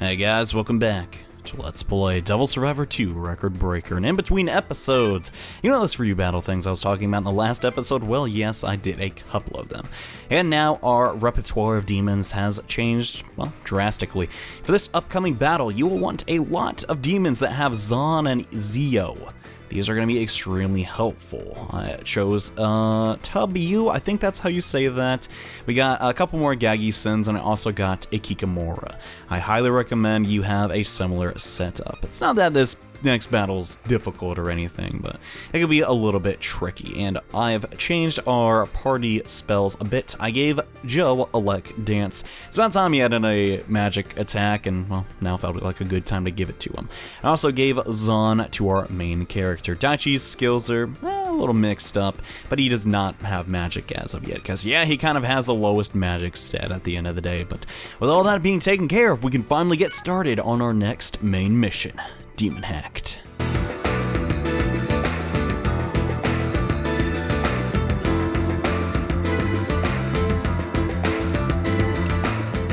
Hey guys, welcome back to Let's Play Devil Survivor 2 Record Breaker. And in between episodes, you know those free battle things I was talking about in the last episode? Well, yes, I did a couple of them. And now our repertoire of demons has changed, well, drastically. For this upcoming battle, you will want a lot of demons that have Zon and Zio. These are going to be extremely helpful. I chose Tubu, I think that's how you say that. We got a couple more Gagi Sins, and I also got a Kikamura. I highly recommend you have a similar setup. It's not that this next battle's difficult or anything, but it could be a little bit tricky, and I've changed our party spells a bit. I gave Joe a Lek Dance. It's about time he had a magic attack, and well, now felt like a good time to give it to him. I also gave Zon to our main character. Daichi's skills are a little mixed up, but he does not have magic as of yet, because yeah, he kind of has the lowest magic stat at the end of the day, but with all that being taken care of, we can finally get started on our next main mission. Demon Hacked.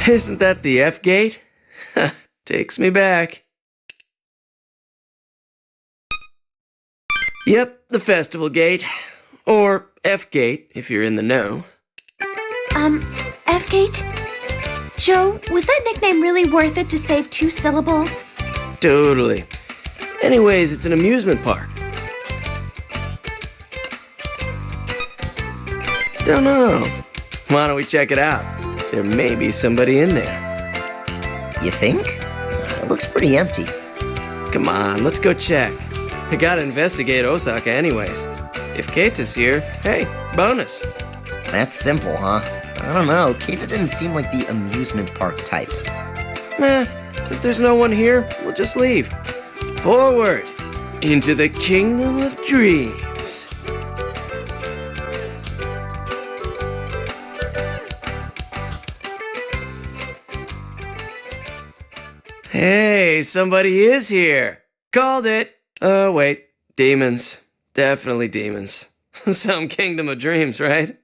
Isn't that the F gate? Takes me back. Yep, the festival gate. Or F gate, if you're in the know. F gate? Joe, was that nickname really worth it to save 2 syllables? Totally. Anyways, it's an amusement park. Don't know. Why don't we check it out? There may be somebody in there. You think? It looks pretty empty. Come on, let's go check. I gotta investigate Osaka anyways. If Keita's here, hey, bonus. That's simple, huh? I don't know. Keita didn't seem like the amusement park type. Meh. If there's no one here, we'll just leave. Forward! Into the kingdom of dreams. Hey, somebody is here. Called it. Oh, wait. Demons. Definitely demons. Some kingdom of dreams, right?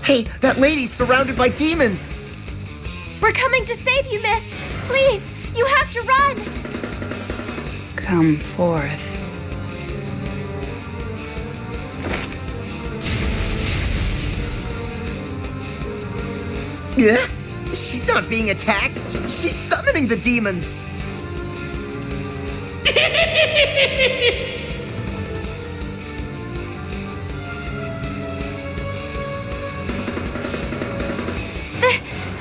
Hey, that lady's surrounded by demons! We're coming to save you, miss! Please, you have to run! Come forth. Yeah? She's not being attacked. She's summoning the demons!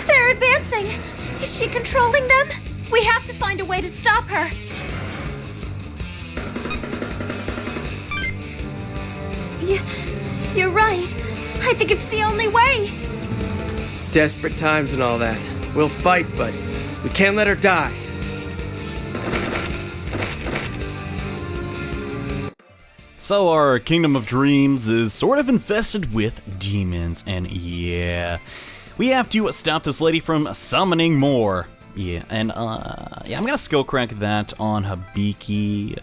They're advancing! Is she controlling them? We have to find a way to stop her! You're right. I think it's the only way! Desperate times and all that. We'll fight, but we can't let her die. So our Kingdom of Dreams is sort of infested with demons, and yeah, we have to stop this lady from summoning more. Yeah, and yeah, I'm gonna skill crack that on Hibiki.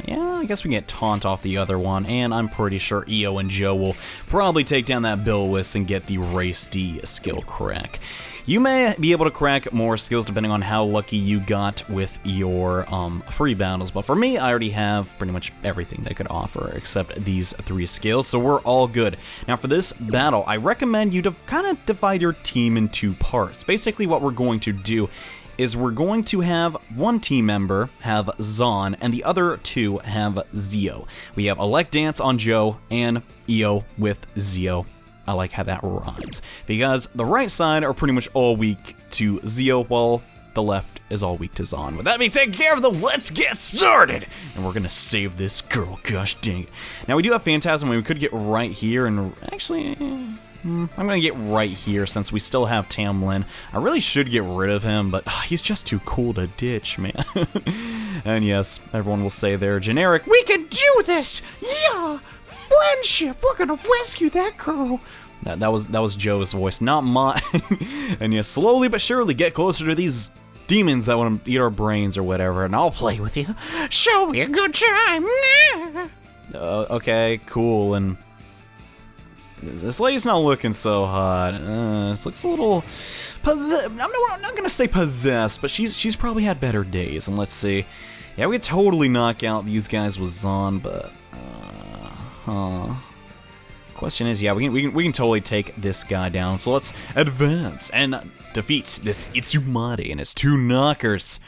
Yeah, I guess we can get Taunt off the other one, and I'm pretty sure Io and Joe will probably take down that Bilwis and get the Race D skill crack. You may be able to crack more skills depending on how lucky you got with your free battles, but for me, I already have pretty much everything they could offer except these 3 skills, so we're all good. Now for this battle, I recommend you to kind of divide your team in 2 parts. Basically what we're going to do is we're going to have one team member have Zon and the other 2 have Zio. We have a Lek Dance on Joe and Io with Zio. I like how that rhymes, because the right side are pretty much all weak to Zio, while the left is all weak to Zon. With that being taken care of, let's get started! And we're gonna save this girl, gosh dang it. Now we do have Phantasm, we could get right here, and actually, I'm gonna get right here since we still have Tamlin. I really should get rid of him, but he's just too cool to ditch, man. And yes, everyone will say they're generic, we can do this! Yeah! Friendship! We're gonna rescue that girl! That was Joe's voice, not mine. And yeah, slowly but surely get closer to these demons that want to eat our brains or whatever, and I'll play with you. Show me a good time. Okay, cool, and This lady's not looking so hot. This looks a little... I'm not gonna say possessed, but she's probably had better days. And let's see. Yeah, we could totally knock out these guys with Zahn, but... Question is, yeah, we can totally take this guy down. So let's advance and defeat this Itsumade and his 2 knockers.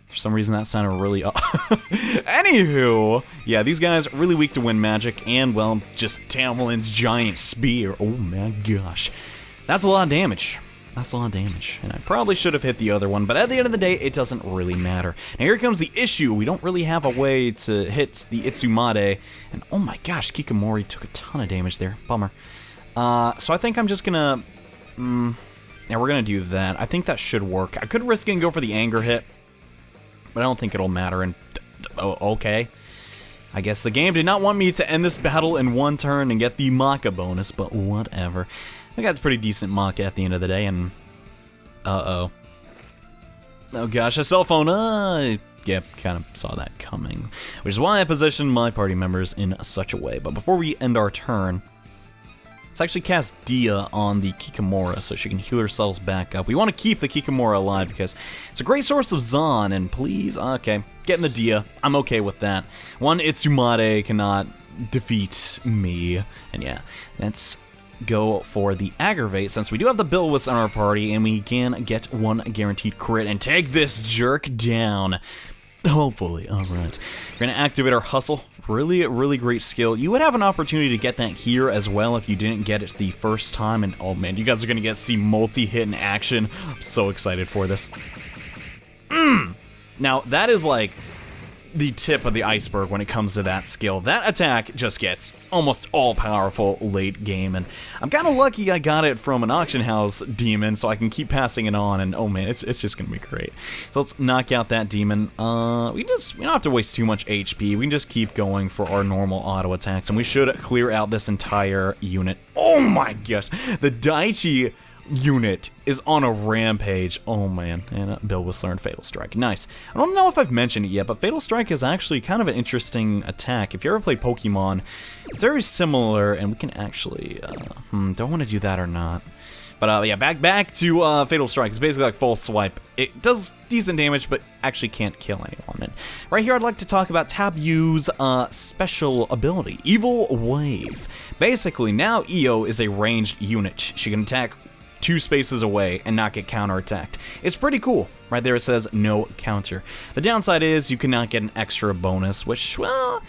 For some reason, that sounded really... Anywho, yeah, these guys are really weak to wind magic and, well, just Tamlin's giant spear. Oh my gosh. That's a lot of damage. That's a lot of damage. And I probably should have hit the other one, but at the end of the day, it doesn't really matter. Now here comes the issue. We don't really have a way to hit the Itsumade. And oh my gosh, Kikamori took a ton of damage there. Bummer. So I think I'm just gonna... yeah, we're gonna do that. I think that should work. I could risk it and go for the anger hit, but I don't think it'll matter. And okay. I guess the game did not want me to end this battle in 1 turn and get the Maka bonus, but whatever. I got a pretty decent Maka at the end of the day, and... Uh-oh. Oh gosh, a cell phone, Yep, kind of saw that coming. Which is why I positioned my party members in such a way. But before we end our turn, let's actually cast Dia on the Kikamora so she can heal herself back up. We want to keep the Kikamora alive because it's a great source of Zahn, and please, okay, getting the Dia. I'm okay with that. One Itsumade cannot defeat me, and yeah, let's go for the Aggravate since we do have the Bilwis on our party, and we can get 1 guaranteed crit and take this jerk down. Hopefully, alright. We're gonna activate our Hustle. Really great skill. You would have an opportunity to get that here as well if you didn't get it the first time, and oh man, you guys are gonna see multi-hit in action. I'm so excited for this. Now, that is like the tip of the iceberg when it comes to that skill. That attack just gets almost all-powerful late game, and I'm kind of lucky I got it from an auction house demon, so I can keep passing it on, and oh man, it's just gonna be great. So let's knock out that demon. We don't have to waste too much HP. We can just keep going for our normal auto attacks, and we should clear out this entire unit. Oh my gosh, the Daichi unit is on a rampage. Oh man, and Bill was learned Fatal Strike. Nice. I don't know if I've mentioned it yet, but Fatal Strike is actually kind of an interesting attack. If you ever play Pokemon, it's very similar, and we can actually, don't want to do that or not. But yeah, back to Fatal Strike. It's basically like full swipe. It does decent damage, but actually can't kill anyone. And right here, I'd like to talk about Tabu's special ability, Evil Wave. Basically, now Io is a ranged unit. She can attack 2 spaces away and not get counterattacked. It's pretty cool. Right there it says no counter. The downside is you cannot get an extra bonus, which, well,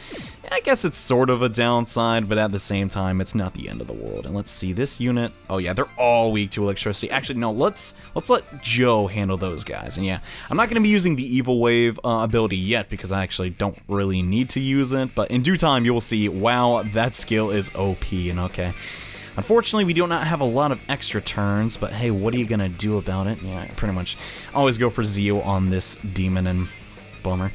I guess it's sort of a downside, but at the same time, it's not the end of the world. And let's see, this unit, oh yeah, they're all weak to electricity. Actually, no, let's let Joe handle those guys. And yeah, I'm not going to be using the Evil Wave ability yet because I actually don't really need to use it, but in due time, you will see, wow, that skill is OP, and okay. Unfortunately, we do not have a lot of extra turns, but hey, what are you gonna do about it? Yeah, I pretty much always go for Zeo on this demon, and bummer.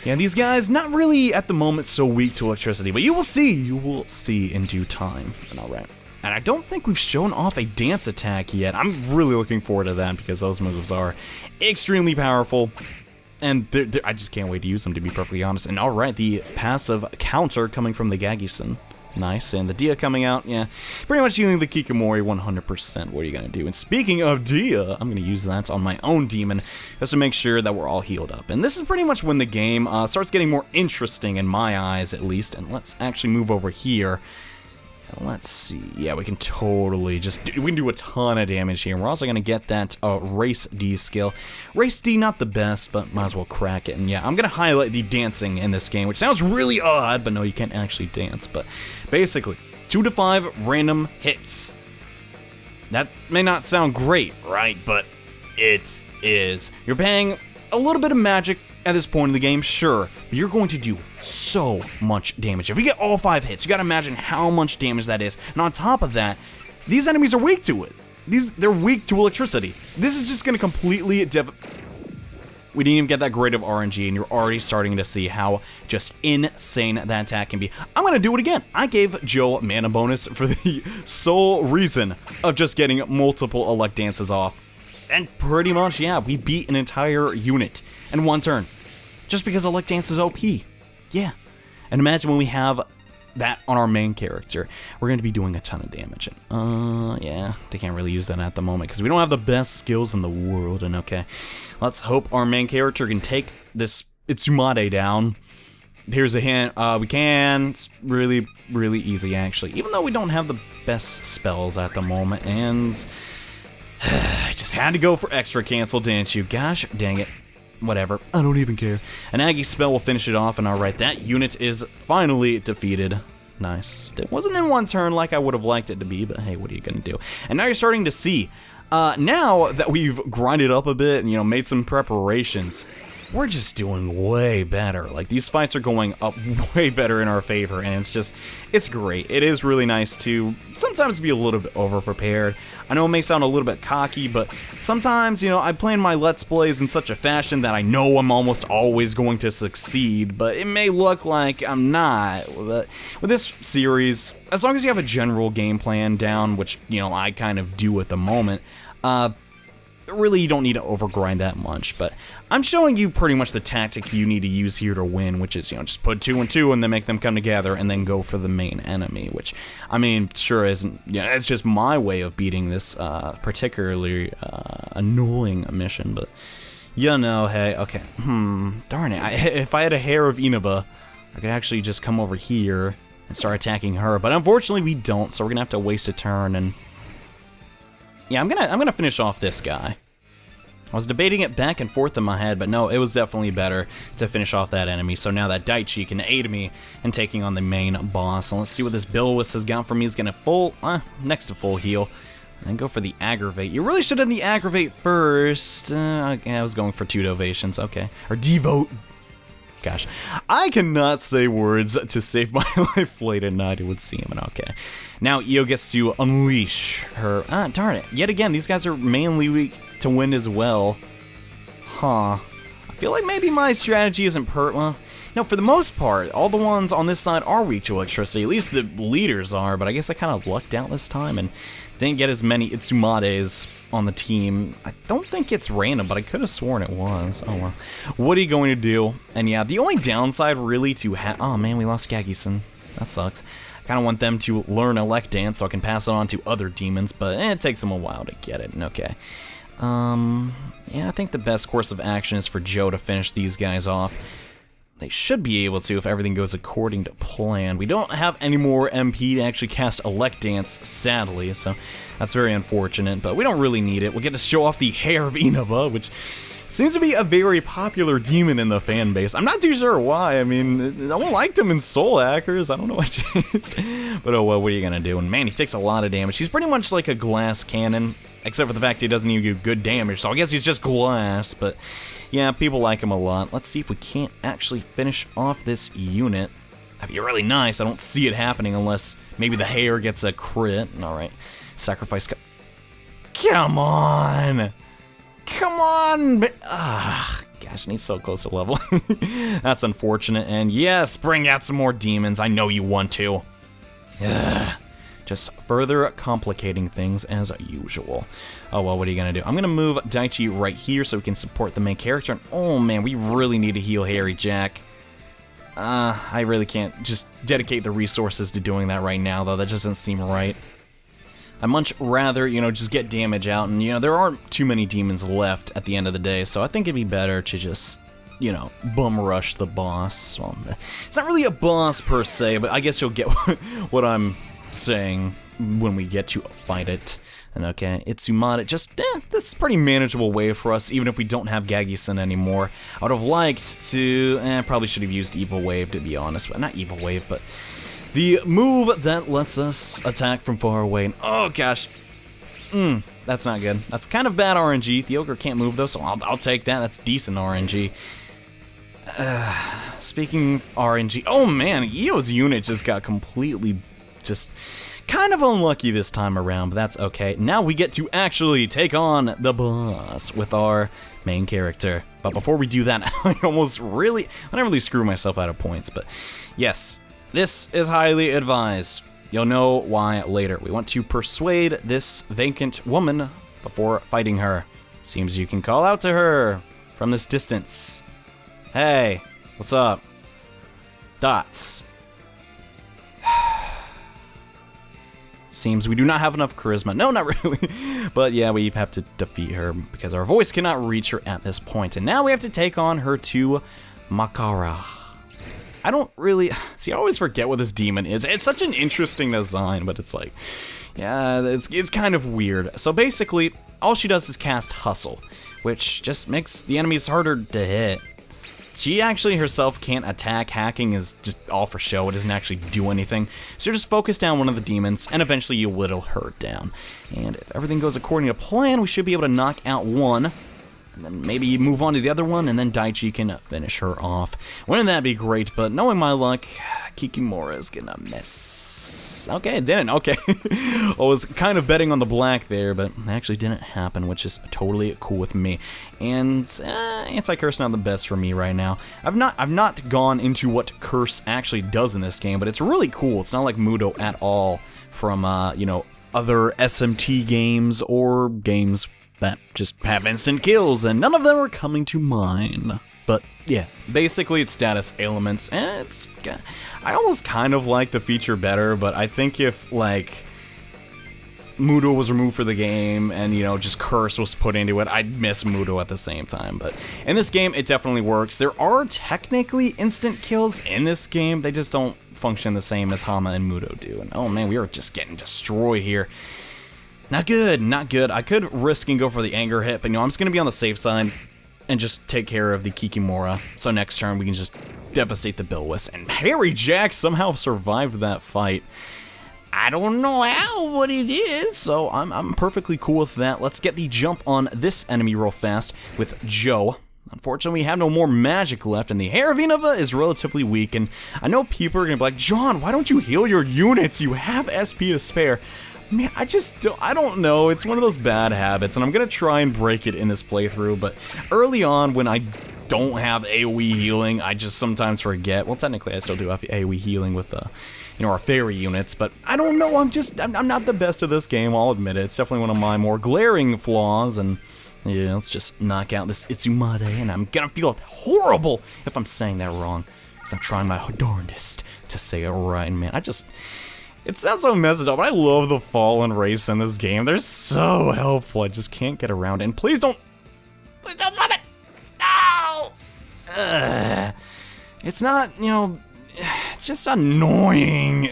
Yeah, these guys, not really at the moment so weak to electricity, but you will see in due time. And alright. And I don't think we've shown off a dance attack yet. I'm really looking forward to that because those moves are extremely powerful. And I just can't wait to use them, to be perfectly honest. And alright, the passive counter coming from the Gagison. Nice, and the Dia coming out, yeah, pretty much using the Kikamori 100%. What are you going to do? And speaking of Dia, I'm going to use that on my own demon just to make sure that we're all healed up. And this is pretty much when the game starts getting more interesting in my eyes, at least. And let's actually move over here. Let's see. Yeah, we can totally we can do a ton of damage here. And we're also going to get that Race D skill. Race D, not the best, but might as well crack it. And yeah, I'm going to highlight the dancing in this game, which sounds really odd, but no, you can't actually dance. But basically, 2 to 5 random hits. That may not sound great, right? But it is. You're paying a little bit of magic at this point in the game, sure, but you're going to do so much damage. If you get all 5 hits, you gotta imagine how much damage that is. And on top of that, these enemies are weak to it. They're weak to electricity. This is just gonna completely we didn't even get that grade of RNG, and you're already starting to see how just insane that attack can be. I'm gonna do it again. I gave Joe mana bonus for the sole reason of just getting multiple elect dances off. And pretty much, yeah, we beat an entire unit in 1 turn. Just because Elect Dance is OP. Yeah. And imagine when we have that on our main character, we're going to be doing a ton of damage. Yeah, they can't really use that at the moment because we don't have the best skills in the world. And okay, let's hope our main character can take this Itsumade down. Here's a hint, we can. It's really, really easy, actually, even though we don't have the best spells at the moment. And I just had to go for extra cancel, didn't you? Gosh dang it. Whatever, I don't even care. An Aggie spell will finish it off, and alright, that unit is finally defeated. Nice. It wasn't in one turn like I would have liked it to be, but hey, what are you gonna do? And now you're starting to see, now that we've grinded up a bit and, you know, made some preparations, we're just doing way better. Like, these fights are going up way better in our favor, and it's great. It is really nice to sometimes be a little bit over-prepared. I know it may sound a little bit cocky, but sometimes, you know, I plan my Let's Plays in such a fashion that I know I'm almost always going to succeed, but it may look like I'm not. But with this series, as long as you have a general game plan down, which, you know, I kind of do at the moment, really, you don't need to overgrind that much, but I'm showing you pretty much the tactic you need to use here to win, which is, you know, just put 2 and 2 and then make them come together and then go for the main enemy, which, I mean, sure isn't, yeah, it's just my way of beating this particularly annoying mission, but, you know, hey, okay, darn it, if I had a hair of Inaba, I could actually just come over here and start attacking her, but unfortunately we don't, so we're gonna have to waste a turn, and yeah, I'm gonna finish off this guy. I was debating it back and forth in my head, but no, it was definitely better to finish off that enemy. So now that Daichi can aid me in taking on the main boss. And let's see what this Bilwis has got for me. He's gonna next to full heal. And go for the aggravate. You really should have done the aggravate first. I was going for 2 Dovations, okay. Or devote. Gosh, I cannot say words to save my life late at night, it would seem, and okay. Now Io gets to unleash her, darn it, yet again, these guys are mainly weak to wind as well. Huh. I feel like maybe my strategy isn't well, no, for the most part, all the ones on this side are weak to electricity, at least the leaders are, but I guess I kind of lucked out this time, and didn't get as many Itsumades on the team. I don't think it's random, but I could have sworn it was. Oh well. What are you going to do? And yeah, the only downside really to oh man, we lost Gagison. That sucks. I kind of want them to learn Elect Dance so I can pass it on to other demons, but it takes them a while to get it, and okay. Yeah, I think the best course of action is for Joe to finish these guys off. They should be able to if everything goes according to plan. We don't have any more MP to actually cast Elect Dance, sadly, so that's very unfortunate, but we don't really need it. We'll get to show off the hair of Inaba, which seems to be a very popular demon in the fan base. I'm not too sure why. I mean, no one liked him in Soul Hackers. I don't know what changed. But oh well, what are you gonna do? And man, he takes a lot of damage. He's pretty much like a glass cannon, except for the fact he doesn't even do good damage, so I guess he's just glass, but yeah, people like him a lot. Let's see if we can't actually finish off this unit. That'd be really nice. I don't see it happening unless maybe the hair gets a crit. Alright, sacrifice. Come on! Come on! Gosh, he's so close to level. That's unfortunate. And yes, bring out some more demons. I know you want to. Just further complicating things as usual. Oh well, what are you gonna do? I'm gonna move Daichi right here so we can support the main character. And oh man, we really need to heal Harry Jack. I really can't just dedicate the resources to doing that right now, though. That just doesn't seem right. I'd much rather, you know, just get damage out, and, you know, there aren't too many demons left at the end of the day, so I think it'd be better to just, you know, bum rush the boss. Well, it's not really a boss per se, but I guess you'll get what I'm saying when we get to fight it. And okay, Itsumade, just, this is a pretty manageable way for us, even if we don't have Gagison anymore. I would have liked to, probably should have used Evil Wave, to be honest, but not Evil Wave, but the move that lets us attack from far away. And oh gosh, that's not good. That's kind of bad RNG. The ogre can't move though, so I'll take that. That's decent RNG. Speaking of RNG, oh man, Io's unit just got completely just kind of unlucky this time around, but that's okay. Now we get to actually take on the boss with our main character. But before we do that, I never really screw myself out of points, but yes, this is highly advised. You'll know why later. We want to persuade this vacant woman before fighting her. Seems you can call out to her from this distance. Hey, what's up? Dots. Seems we do not have enough charisma. No, not really. But yeah, we have to defeat her because our voice cannot reach her at this point. And now we have to take on her two Makara. I don't really... See, I always forget what this demon is. It's such an interesting design, but it's like... Yeah, it's kind of weird. So basically, all she does is cast Hustle, which just makes the enemies harder to hit. She actually herself can't attack. Hacking is just all for show. It doesn't actually do anything. So just focus down one of the demons, and eventually you whittle her down. And if everything goes according to plan, we should be able to knock out one. And then maybe move on to the other one, and then Daichi can finish her off. Wouldn't that be great? But knowing my luck, Kikimura's gonna miss. Okay, it didn't. Okay. I was kind of betting on the black there, but it actually didn't happen, which is totally cool with me. And anti-curse not the best for me right now. I've not gone into what curse actually does in this game, but it's really cool. It's not like Mudo at all from you know, other SMT games or games that just have instant kills, and none of them are coming to mind. But yeah, basically it's status ailments, and I almost kind of like the feature better, but I think if like Mudo was removed for the game and, you know, just curse was put into it, I'd miss Mudo at the same time. But in this game, it definitely works. There are technically instant kills in this game, they just don't function the same as Hama and Mudo do. And oh man, we are just getting destroyed here. Not good, not good. I could risk and go for the anger hit, but you know, I'm just going to be on the safe side and just take care of the Kikimura. So next turn, we can just devastate the Bilwis. And Harry Jack somehow survived that fight. I don't know how, but he did, so I'm perfectly cool with that. Let's get the jump on this enemy real fast with Joe. Unfortunately, we have no more magic left, and the Hair of Inaba is relatively weak. And I know people are going to be like, John, why don't you heal your units? You have SP to spare. Man, I don't know, it's one of those bad habits, and I'm gonna try and break it in this playthrough, but early on, when I don't have AoE healing, I just sometimes forget. Well, technically, I still do have AoE healing with, you know, our fairy units, but I don't know, I'm not the best at this game, I'll admit it. It's definitely one of my more glaring flaws, and yeah, let's just knock out this Itsumade, and I'm gonna feel horrible if I'm saying that wrong, because I'm trying my darndest to say it right, man, it sounds so messed up, but I love the fallen race in this game. They're so helpful. I just can't get around it. And please don't summon! No! It's not, you know, it's just annoying.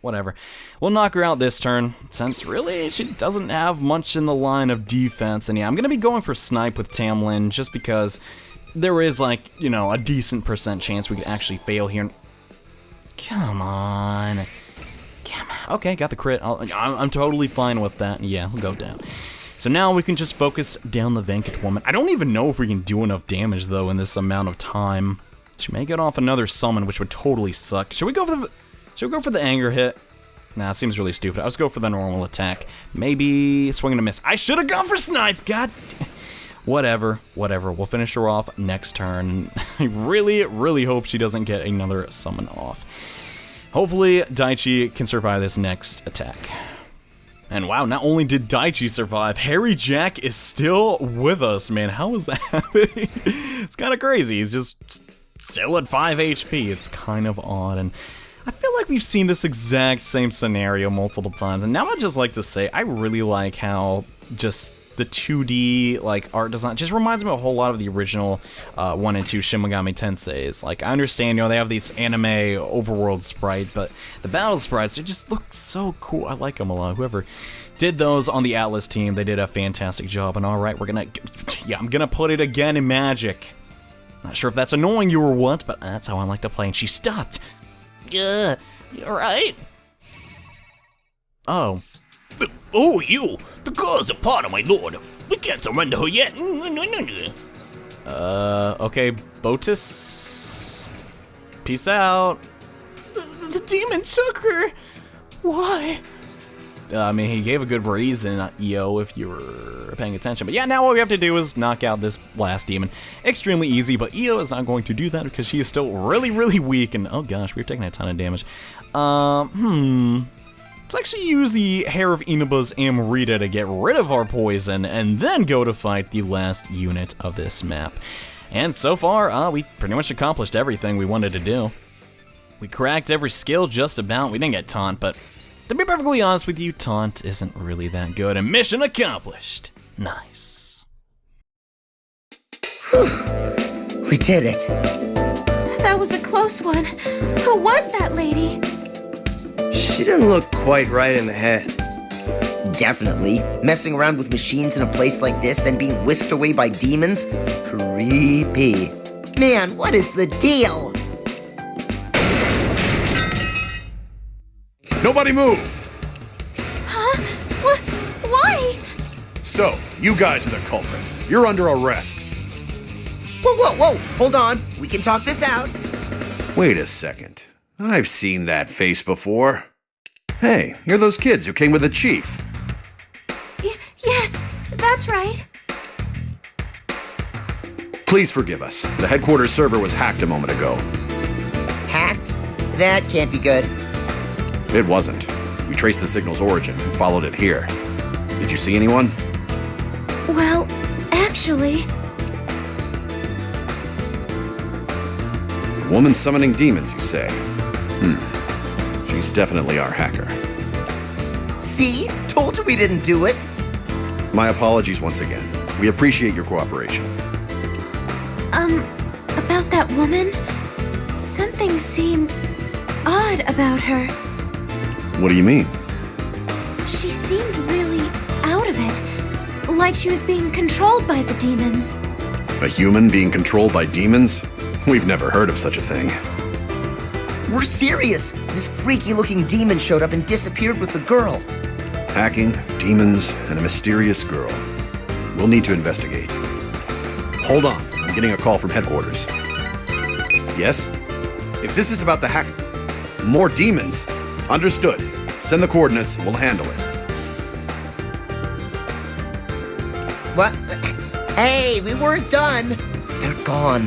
Whatever. We'll knock her out this turn, since really she doesn't have much in the line of defense. And yeah, I'm going to be going for Snipe with Tamlin, just because there is, like, you know, a decent % chance we could actually fail here. Come on. Okay, got the crit. I'm totally fine with that. Yeah, we'll go down. So now we can just focus down the Venkat woman. I don't even know if we can do enough damage, though, in this amount of time. She may get off another summon, which would totally suck. Should we go for the anger hit? Nah, it seems really stupid. I'll just go for the normal attack. Maybe swing and a miss. I should have gone for Snipe! God. Whatever. We'll finish her off next turn. I really, really hope she doesn't get another summon off. Hopefully, Daichi can survive this next attack. And wow, not only did Daichi survive, Harry Jack is still with us, man. How is that happening? It's kind of crazy. He's just still at 5 HP. It's kind of odd. And I feel like we've seen this exact same scenario multiple times. And now I'd just like to say, I really like how just the 2D like art design just reminds me a whole lot of the original 1 and 2 Shin Megami Tensei's. Like, I understand, you know, they have these anime overworld sprite, but the battle sprites, they just look so cool. I like them a lot. Whoever did those on the Atlas team, they did a fantastic job. And alright, I'm gonna put it again in magic. Not sure if that's annoying you or what, but that's how I like to play. And she stopped. Yeah, you alright? Oh. Oh, you! The girl's a part of my lord. We can't surrender her yet. Okay, Botus. Peace out. The demon took her. Why? I mean, he gave a good reason, EO, if you were paying attention. But yeah, now all we have to do is knock out this last demon. Extremely easy, but EO is not going to do that because she is still really, really weak. And oh gosh, we're taking a ton of damage. Let's actually use the Hair of Inaba's Amrita to get rid of our poison, and then go to fight the last unit of this map. And so far, we pretty much accomplished everything we wanted to do. We cracked every skill just about. We didn't get taunt, but To be perfectly honest with you, taunt isn't really that good, and mission accomplished. Nice. We did it. That was a close one. Who was that lady? She didn't look quite right in the head. Definitely. Messing around with machines in a place like this, then being whisked away by demons? Creepy. Man, what is the deal? Nobody move! Huh? What? Why? So, you guys are the culprits. You're under arrest. Whoa, whoa, whoa! Hold on. We can talk this out. Wait a second. I've seen that face before. Hey, you're those kids who came with the chief. Yes, that's right. Please forgive us. The headquarters server was hacked a moment ago. Hacked? That can't be good. It wasn't. We traced the signal's origin and followed it here. Did you see anyone? Well, actually, A woman summoning demons, you say? She's definitely our hacker. See? Told you we didn't do it. My apologies once again. We appreciate your cooperation. about that woman, something seemed odd about her. What do you mean? She seemed really out of it, like she was being controlled by the demons. A human being controlled by demons? We've never heard of such a thing. We're serious. This freaky-looking demon showed up and disappeared with the girl. Hacking, demons, and a mysterious girl. We'll need to investigate. Hold on, I'm getting a call from headquarters. Yes? If this is about the hack... More demons? Understood. Send the coordinates, we'll handle it. What? Hey, we weren't done. They're gone.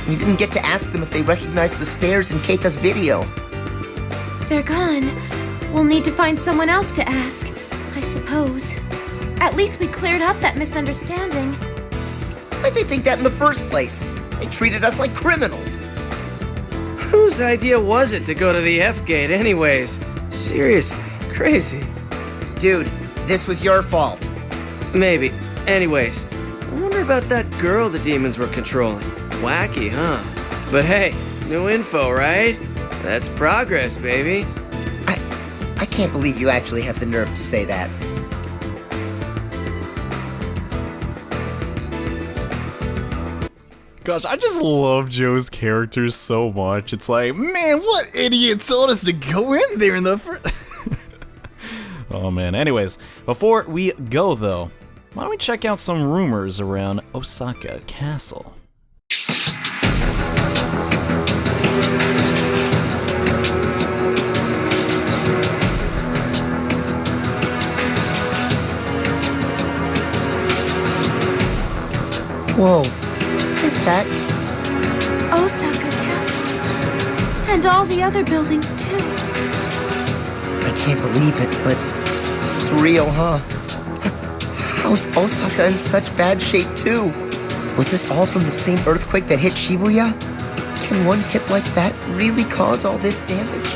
We didn't get to ask them if they recognized the stairs in Keita's video. They're gone. We'll need to find someone else to ask, I suppose. At least we cleared up that misunderstanding. Why'd they think that in the first place? They treated us like criminals. Whose idea was it to go to the F gate anyways? Seriously, crazy. Dude, this was your fault. Maybe. Anyways, I wonder about that girl the demons were controlling. Wacky, huh? But hey, new info, right? That's progress, baby. I can't believe you actually have the nerve to say that. Gosh, I just love Joe's character so much. It's like, man, what idiot told us to go in there in the first... Oh man, anyways, before we go though, why don't we check out some rumors around Osaka Castle? Whoa, is that? Osaka Castle. And all the other buildings too. I can't believe it, but it's real, huh? How's Osaka in such bad shape too? Was this all from the same earthquake that hit Shibuya? Can one hit like that really cause all this damage?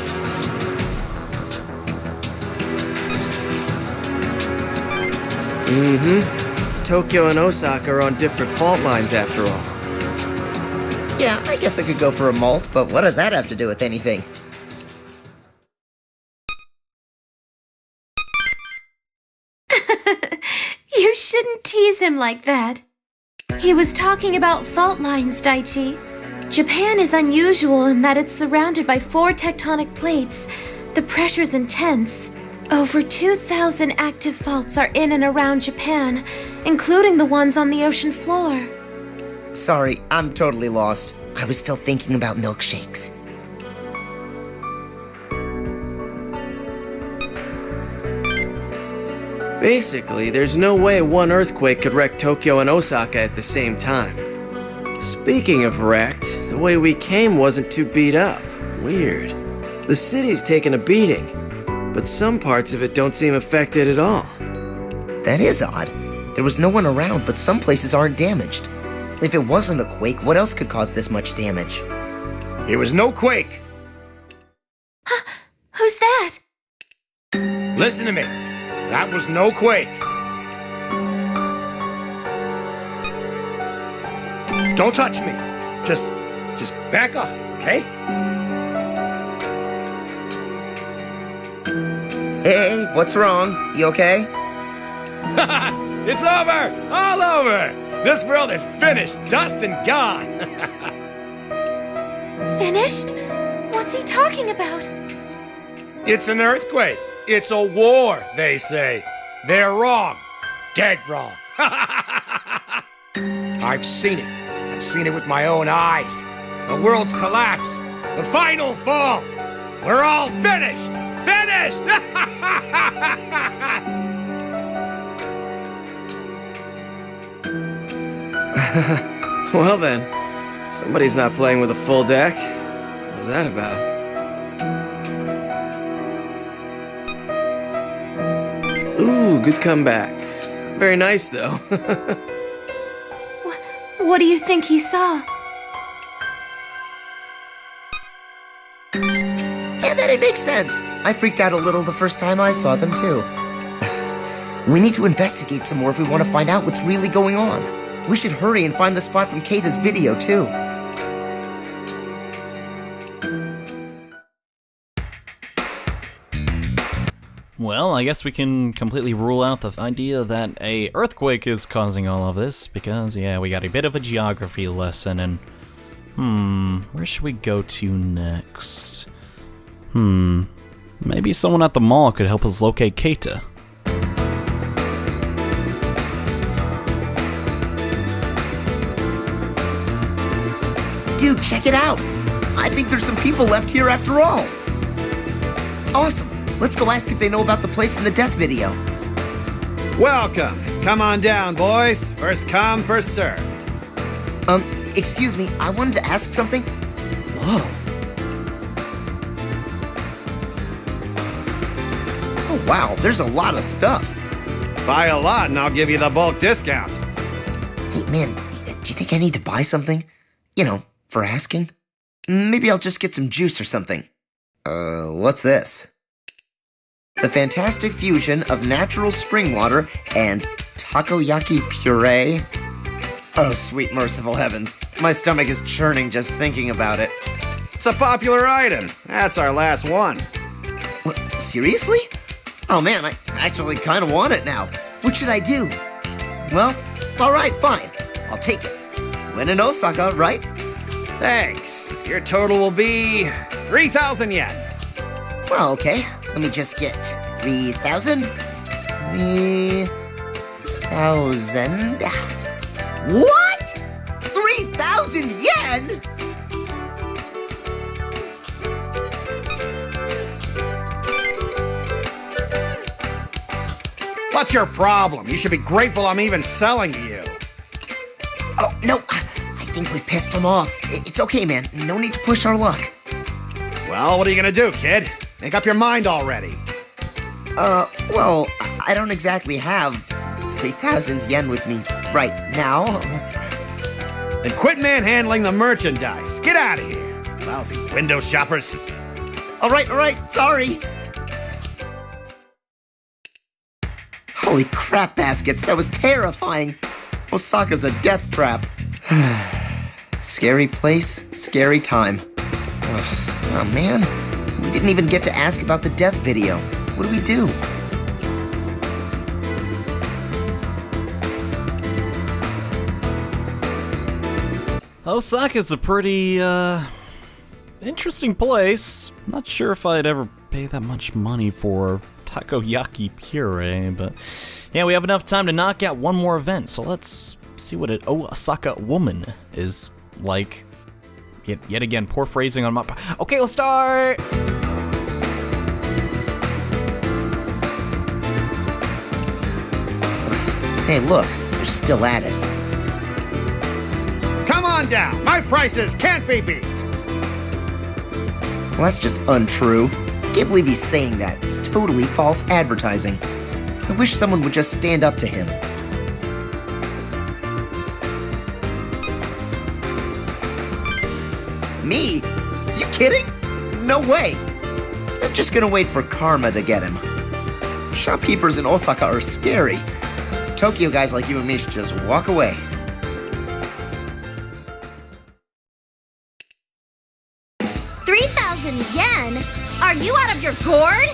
Tokyo and Osaka are on different fault lines after all. Yeah, I guess I could go for a malt, but what does that have to do with anything? You shouldn't tease him like that. He was talking about fault lines, Daichi. Japan is unusual in that it's surrounded by 4 tectonic plates. The pressure's intense. Over 2,000 active faults are in and around Japan, including the ones on the ocean floor. Sorry, I'm totally lost. I was still thinking about milkshakes. Basically, there's no way one earthquake could wreck Tokyo and Osaka at the same time. Speaking of wrecked, the way we came wasn't too beat up. Weird. The city's taken a beating, but some parts of it don't seem affected at all. That is odd. There was no one around, but some places aren't damaged. If it wasn't a quake, what else could cause this much damage? It was no quake! Who's that? Listen to me. That was no quake. Don't touch me. Just back up, okay? Hey, what's wrong? You okay? It's over! All over! This world is finished, dust and gone! Finished? What's he talking about? It's an earthquake. It's a war, they say. They're wrong. Dead wrong. I've seen it. I've seen it with my own eyes. The world's collapse. The final fall. We're all finished! Finished! Well then, somebody's not playing with a full deck. What's that about? Ooh, good comeback. Very nice, though. What do you think he saw? Yeah, that makes sense. I freaked out a little the first time I saw them, too. We need to investigate some more if we want to find out what's really going on. We should hurry and find the spot from Keita's video, too. Well, I guess we can completely rule out the idea that a earthquake is causing all of this, because, yeah, we got a bit of a geography lesson, and... where should we go to next? Maybe someone at the mall could help us locate Keita. Dude, check it out! I think there's some people left here after all! Awesome! Let's go ask if they know about the place in the death video. Welcome. Come on down, boys. First come, first served. Excuse me, I wanted to ask something. Whoa. Oh, wow, there's a lot of stuff. Buy a lot and I'll give you the bulk discount. Hey, man, do you think I need to buy something? You know, for asking? Maybe I'll just get some juice or something. What's this? The fantastic fusion of natural spring water and takoyaki puree. Oh, sweet merciful heavens. My stomach is churning just thinking about it. It's a popular item. That's our last one. What, seriously? Oh man, I actually kind of want it now. What should I do? Well, alright, fine. I'll take it. When in Osaka, right? Thanks. Your total will be 3,000 yen. Well, okay. Let me just get 3,000. 3,000. What? 3,000 yen? What's your problem? You should be grateful I'm even selling to you. Oh, no. I think we pissed him off. It's okay, man. No need to push our luck. Well, what are you gonna do, kid? Make up your mind already. Well, I don't exactly have 3,000 yen with me right now. Then quit manhandling the merchandise. Get out of here, lousy window shoppers. All right, sorry. Holy crap baskets, that was terrifying. Osaka's a death trap. Scary place, scary time. Oh man, we didn't even get to ask about the death video. What do we do? Osaka's a pretty, interesting place. Not sure if I'd ever pay that much money for takoyaki puree, but yeah, we have enough time to knock out one more event, so let's see what an Osaka woman is like. Yet again, poor phrasing on my part. Okay, let's start! Hey, look, they're still at it. Come on down. My prices can't be beat. Well, that's just untrue. Can't believe he's saying that. It's totally false advertising. I wish someone would just stand up to him. Me? You kidding? No way. I'm just gonna wait for karma to get him. Shopkeepers in Osaka are scary. Tokyo guys like you and me should just walk away. yen? Are you out of your gourd?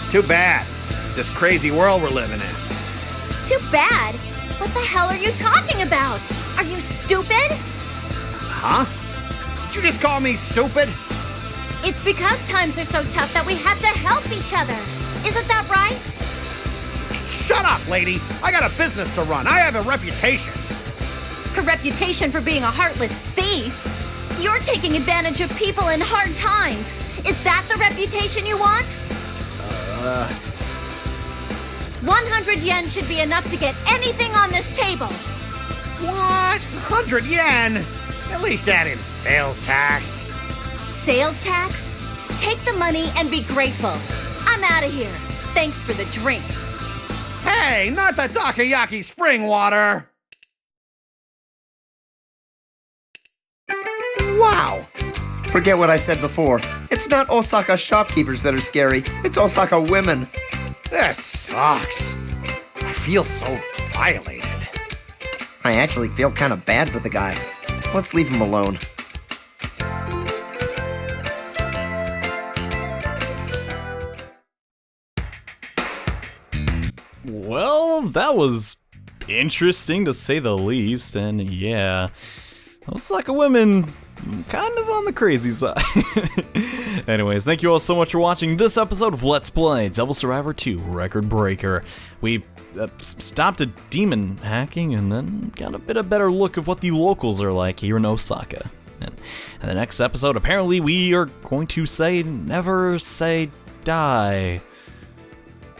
Too bad. It's this crazy world we're living in. Too bad? What the hell are you talking about? Are you stupid? Huh? Did you just call me stupid? It's because times are so tough that we have to help each other. Isn't that right? Shut up, lady. I got a business to run. I have a reputation. A reputation for being a heartless thief? You're taking advantage of people in hard times. Is that the reputation you want? 100 yen should be enough to get anything on this table. What? 100 yen? At least add in sales tax. Sales tax? Take the money and be grateful. I'm out of here. Thanks for the drink. Hey, not the takoyaki spring water! Wow! Forget what I said before. It's not Osaka shopkeepers that are scary. It's Osaka women. This sucks. I feel so violated. I actually feel kind of bad for the guy. Let's leave him alone. Well, that was interesting to say the least, and yeah, Osaka women kind of on the crazy side. Anyways, thank you all so much for watching this episode of Let's Play Devil Survivor 2 Record Breaker. We stopped at demon hacking and then got a bit of better look of what the locals are like here in Osaka. And in the next episode, apparently we are going to say never say die.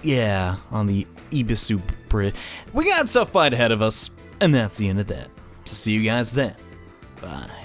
Yeah, on the Ibisu Bridge. We got stuff fight ahead of us, and that's the end of that. So see you guys then. Bye.